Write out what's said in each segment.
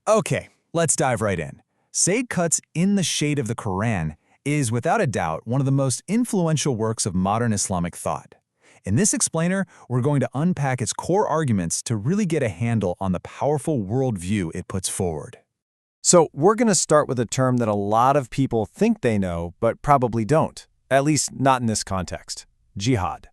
Okay, let's dive right in. Sayyid Qutbs In the Shade of the Quran is without a doubt one of the most influential works of modern Islamic thought. In this explainer, we're going to unpack its core arguments to really get a handle on the powerful worldview it puts forward. So we're going to start with a term that a lot of people think they know, but probably don't, at least not in this context: jihad.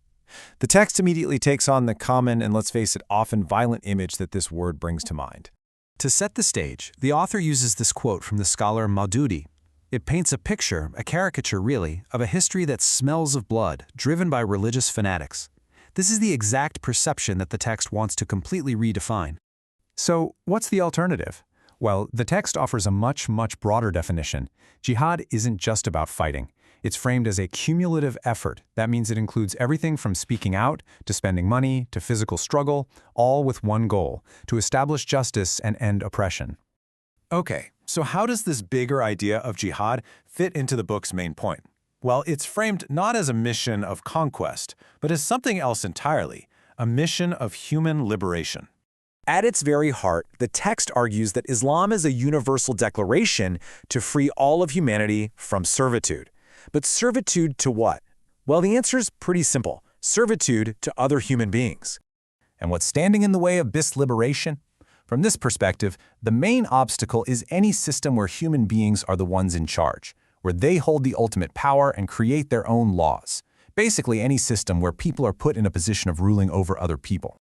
The text immediately takes on the common and, let's face it, often violent image that this word brings to mind. To set the stage, the author uses this quote from the scholar Maududi. It paints a picture, a caricature really, of a history that smells of blood, driven by religious fanatics. This is the exact perception that the text wants to completely redefine. So what's the alternative? Well, the text offers a much broader definition. Jihad isn't just about fighting. It's framed as a cumulative effort. That means it includes everything from speaking out, to spending money, to physical struggle, all with one goal: to establish justice and end oppression. Okay, so how does this bigger idea of jihad fit into the book's main point? Well, it's framed not as a mission of conquest, but as something else entirely: a mission of human liberation. At its very heart, the text argues that Islam is a universal declaration to free all of humanity from servitude. But servitude to what? Well, the answer is pretty simple: servitude to other human beings. And what's standing in the way of this liberation? From this perspective, the main obstacle is any system where human beings are the ones in charge, where they hold the ultimate power and create their own laws. Basically, any system where people are put in a position of ruling over other people.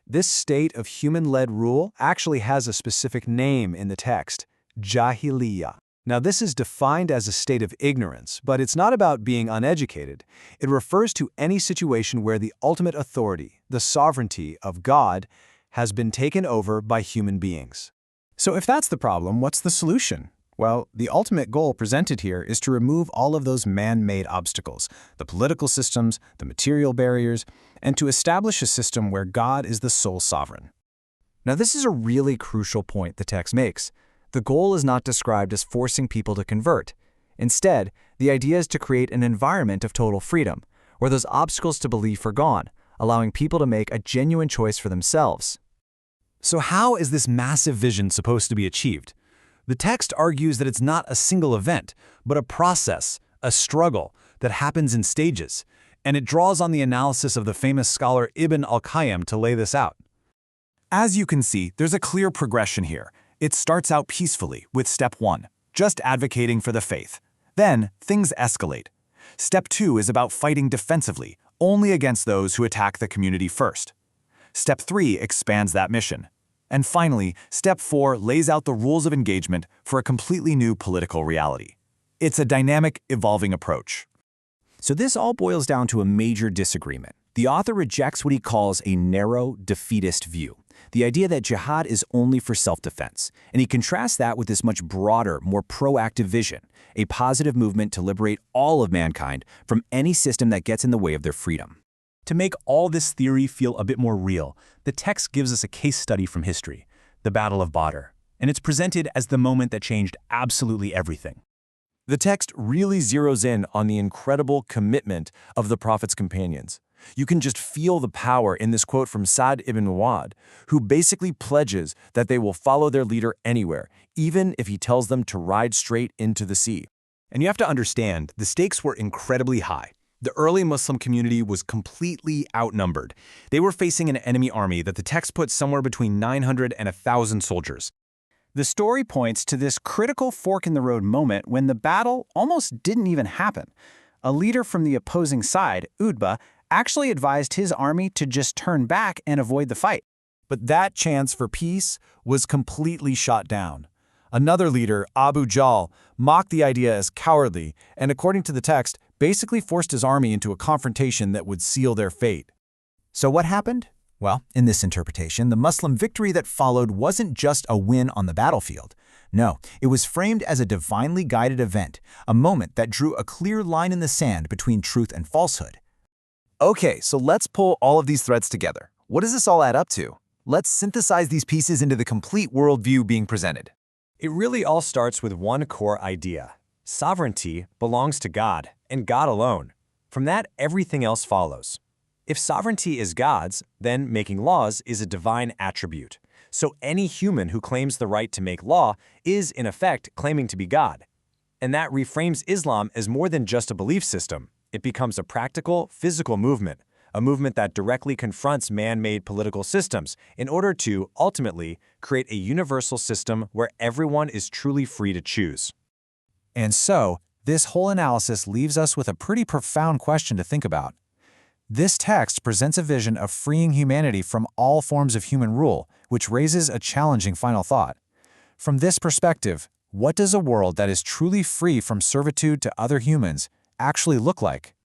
This state of human-led rule actually has a specific name in the text: jahiliyyah. Now, this is defined as a state of ignorance, but it's not about being uneducated. It refers to any situation where the ultimate authority, the sovereignty of God, has been taken over by human beings. So if that's the problem, what's the solution? Well, the ultimate goal presented here is to remove all of those man-made obstacles, the political systems, the material barriers, and to establish a system where God is the sole sovereign. Now, this is a really crucial point the text makes. The goal is not described as forcing people to convert. Instead, the idea is to create an environment of total freedom, where those obstacles to belief are gone, allowing people to make a genuine choice for themselves. So how is this massive vision supposed to be achieved? The text argues that it's not a single event, but a process, a struggle that happens in stages, and it draws on the analysis of the famous scholar Ibn al-Qayyim to lay this out. As you can see, there's a clear progression here. It starts out peacefully with step 1, just advocating for the faith. Then, things escalate. Step 2 is about fighting defensively, only against those who attack the community first. Step 3 expands that mission. And finally, step 4 lays out the rules of engagement for a completely new political reality. It's a dynamic, evolving approach. So this all boils down to a major disagreement. The author rejects what he calls a narrow, defeatist view, the idea that jihad is only for self-defense, and he contrasts that with this much broader, more proactive vision, a positive movement to liberate all of mankind from any system that gets in the way of their freedom. To make all this theory feel a bit more real, the text gives us a case study from history, the Battle of Badr, and it's presented as the moment that changed absolutely everything. The text really zeroes in on the incredible commitment of the Prophet's companions. You can just feel the power in this quote from Sa'd ibn Mu'adh, who basically pledges that they will follow their leader anywhere, even if he tells them to ride straight into the sea. And you have to understand, the stakes were incredibly high. The early Muslim community was completely outnumbered. They were facing an enemy army that the text puts somewhere between 900 and 1,000 soldiers. The story points to this critical fork-in-the-road moment when the battle almost didn't even happen. A leader from the opposing side, Utbah, actually advised his army to just turn back and avoid the fight. But that chance for peace was completely shot down. Another leader, Abu Jahl, mocked the idea as cowardly and, according to the text, basically forced his army into a confrontation that would seal their fate. So what happened? Well, in this interpretation, the Muslim victory that followed wasn't just a win on the battlefield. No, it was framed as a divinely guided event, a moment that drew a clear line in the sand between truth and falsehood. Okay, so let's pull all of these threads together. What does this all add up to? Let's synthesize these pieces into the complete worldview being presented. It really all starts with one core idea. Sovereignty belongs to God, and God alone. From that, everything else follows. If sovereignty is God's, then making laws is a divine attribute. So any human who claims the right to make law is, in effect, claiming to be God. And that reframes Islam as more than just a belief system. It becomes a practical, physical movement, a movement that directly confronts man-made political systems in order to, ultimately, create a universal system where everyone is truly free to choose. And so, this whole analysis leaves us with a pretty profound question to think about. This text presents a vision of freeing humanity from all forms of human rule, which raises a challenging final thought. From this perspective, what does a world that is truly free from servitude to other humans actually look like?